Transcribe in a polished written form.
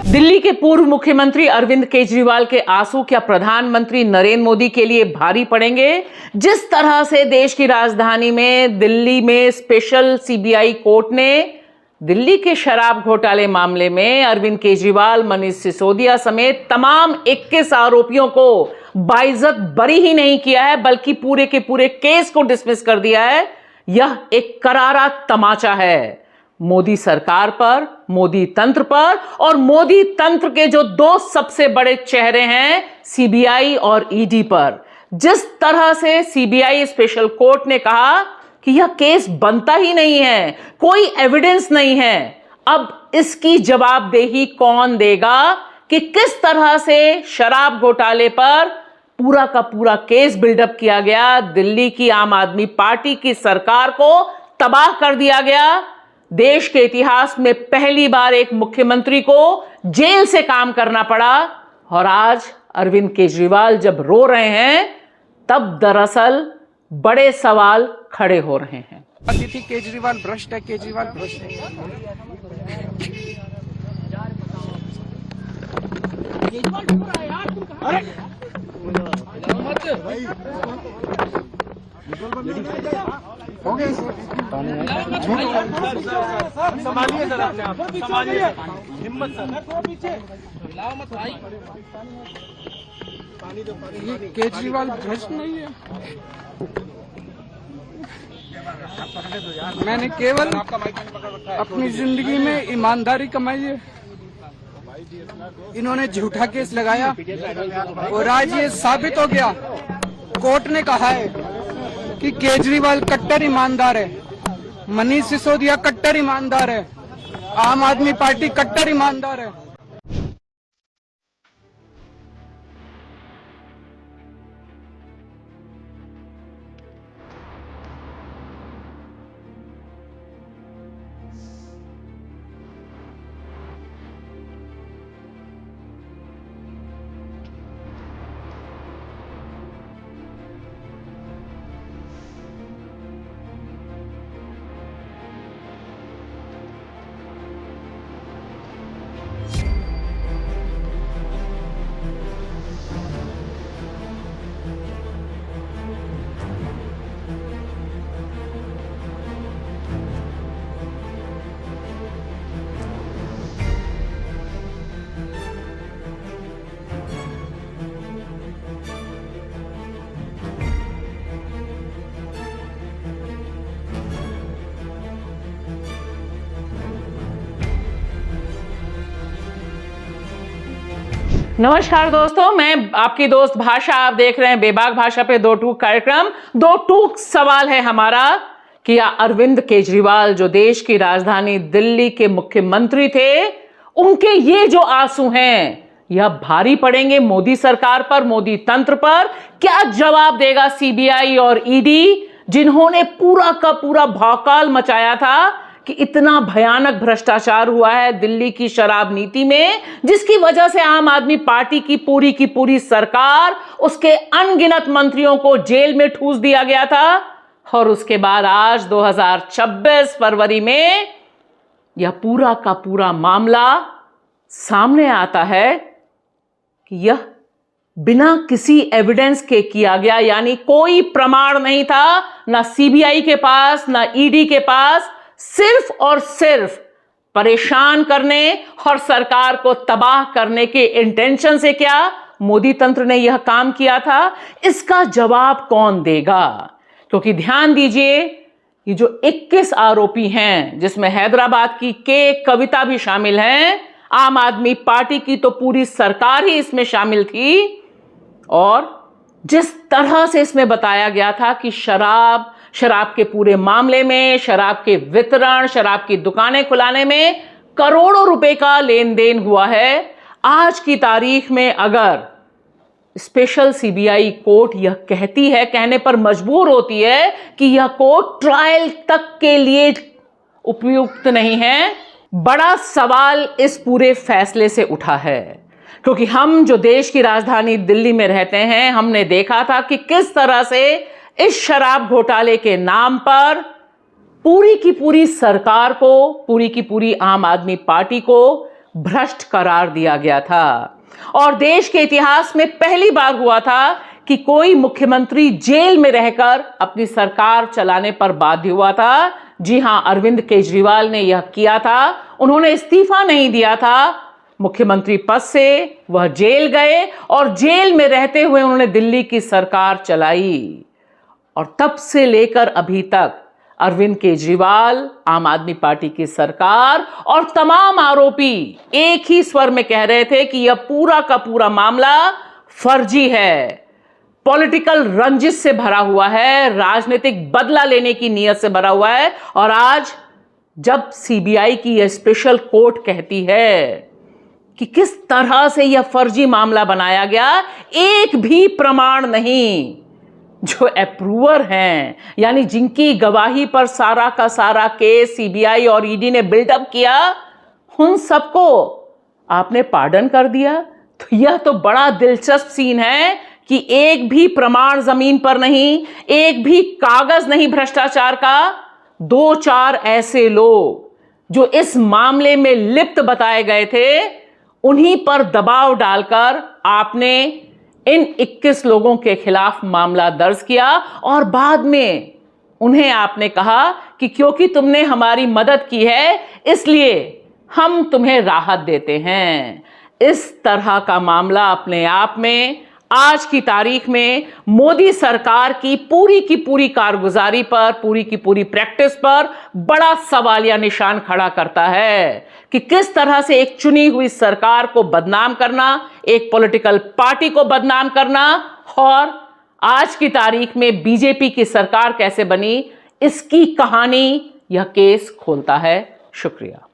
दिल्ली के पूर्व मुख्यमंत्री अरविंद केजरीवाल के आंसू क्या प्रधानमंत्री नरेंद्र मोदी के लिए भारी पड़ेंगे? जिस तरह से देश की राजधानी में दिल्ली में स्पेशल सीबीआई कोर्ट ने दिल्ली के शराब घोटाले मामले में अरविंद केजरीवाल, मनीष सिसोदिया समेत तमाम 21 आरोपियों को बाइज्जत बरी ही नहीं किया है, बल्कि पूरे के पूरे केस को डिसमिस कर दिया है। यह एक करारा तमाचा है मोदी सरकार पर, मोदी तंत्र पर और मोदी तंत्र के जो दो सबसे बड़े चेहरे हैं सीबीआई और ईडी पर। जिस तरह से सीबीआई स्पेशल कोर्ट ने कहा कि यह केस बनता ही नहीं है, कोई एविडेंस नहीं है, अब इसकी जवाबदेही कौन देगा कि किस तरह से शराब घोटाले पर पूरा का पूरा केस बिल्डअप किया गया, दिल्ली की आम आदमी पार्टी की सरकार को तबाह कर दिया गया। देश के इतिहास में पहली बार एक मुख्यमंत्री को जेल से काम करना पड़ा और आज अरविंद केजरीवाल जब रो रहे हैं तब दरअसल बड़े सवाल खड़े हो रहे हैं। अतिथि केजरीवाल भ्रष्ट है, केजरीवाल भ्रष्ट है। अरे हो गया संभालिए सर, अपने आप संभालिए, हिम्मत सर, ये केजरीवाल भ्रष्ट नहीं है। मैंने केवल अपनी जिंदगी में ईमानदारी कमाई है। इन्होंने झूठा केस लगाया और आज ये साबित हो गया। कोर्ट ने कहा है कि केजरीवाल कट्टर ईमानदार है, मनीष सिसोदिया कट्टर ईमानदार है, आम आदमी पार्टी कट्टर ईमानदार है। नमस्कार दोस्तों, मैं आपकी दोस्त भाषा। आप देख रहे हैं बेबाक भाषा पे दो टूक कार्यक्रम। दो टूक सवाल है हमारा कि अरविंद केजरीवाल जो देश की राजधानी दिल्ली के मुख्यमंत्री थे, उनके ये जो आंसू हैं यह भारी पड़ेंगे मोदी सरकार पर, मोदी तंत्र पर। क्या जवाब देगा सीबीआई और ईडी, जिन्होंने पूरा का पूरा भौकाल मचाया था कि इतना भयानक भ्रष्टाचार हुआ है दिल्ली की शराब नीति में, जिसकी वजह से आम आदमी पार्टी की पूरी सरकार, उसके अनगिनत मंत्रियों को जेल में ठूस दिया गया था। और उसके बाद आज 2026 फरवरी में यह पूरा का पूरा मामला सामने आता है कि यह बिना किसी एविडेंस के किया गया, यानी कोई प्रमाण नहीं था, ना सीबीआई के पास ना ईडी के पास, सिर्फ और सिर्फ परेशान करने और सरकार को तबाह करने के इंटेंशन से क्या मोदी तंत्र ने यह काम किया था। इसका जवाब कौन देगा? क्योंकि ध्यान दीजिए, ये जो 21 आरोपी हैं, जिसमें हैदराबाद की कविता भी शामिल हैं, आम आदमी पार्टी की तो पूरी सरकार ही इसमें शामिल थी। और जिस तरह से इसमें बताया गया था कि शराब के पूरे मामले में, शराब के वितरण, शराब की दुकानें खुलाने में करोड़ों रुपए का लेन देन हुआ है। आज की तारीख में अगर स्पेशल सीबीआई कोर्ट यह कहती है, कहने पर मजबूर होती है कि यह कोर्ट ट्रायल तक के लिए उपयुक्त नहीं है, बड़ा सवाल इस पूरे फैसले से उठा है। क्योंकि हम जो देश की राजधानी दिल्ली में रहते हैं, हमने देखा था कि किस तरह से इस शराब घोटाले के नाम पर पूरी की पूरी सरकार को, पूरी की पूरी आम आदमी पार्टी को भ्रष्ट करार दिया गया था। और देश के इतिहास में पहली बार हुआ था कि कोई मुख्यमंत्री जेल में रहकर अपनी सरकार चलाने पर बाध्य हुआ था। जी हां, अरविंद केजरीवाल ने यह किया था। उन्होंने इस्तीफा नहीं दिया था मुख्यमंत्री पद से, वह जेल गए और जेल में रहते हुए उन्होंने दिल्ली की सरकार चलाई। और तब से लेकर अभी तक अरविंद केजरीवाल, आम आदमी पार्टी की सरकार और तमाम आरोपी एक ही स्वर में कह रहे थे कि यह पूरा का पूरा मामला फर्जी है, पॉलिटिकल रंजिश से भरा हुआ है, राजनीतिक बदला लेने की नीयत से भरा हुआ है। और आज जब सीबीआई की यह स्पेशल कोर्ट कहती है कि किस तरह से यह फर्जी मामला बनाया गया, एक भी प्रमाण नहीं, जो अप्रूवर हैं, यानी जिनकी गवाही पर सारा का सारा केस सीबीआई और ईडी ने बिल्डअप किया, उन सबको आपने पार्डन कर दिया। तो यह तो बड़ा दिलचस्प सीन है कि एक भी प्रमाण जमीन पर नहीं, एक भी कागज नहीं भ्रष्टाचार का। 2-4 ऐसे लोग जो इस मामले में लिप्त बताए गए थे, उन्हीं पर दबाव डालकर आपने इन 21 लोगों के खिलाफ मामला दर्ज किया और बाद में उन्हें आपने कहा कि क्योंकि तुमने हमारी मदद की है इसलिए हम तुम्हें राहत देते हैं। इस तरह का मामला अपने आप में आज की तारीख में मोदी सरकार की पूरी कारगुजारी पर, पूरी की पूरी प्रैक्टिस पर बड़ा सवालिया निशान खड़ा करता है कि किस तरह से एक चुनी हुई सरकार को बदनाम करना, एक पॉलिटिकल पार्टी को बदनाम करना, और आज की तारीख में बीजेपी की सरकार कैसे बनी, इसकी कहानी यह केस खोलता है। शुक्रिया।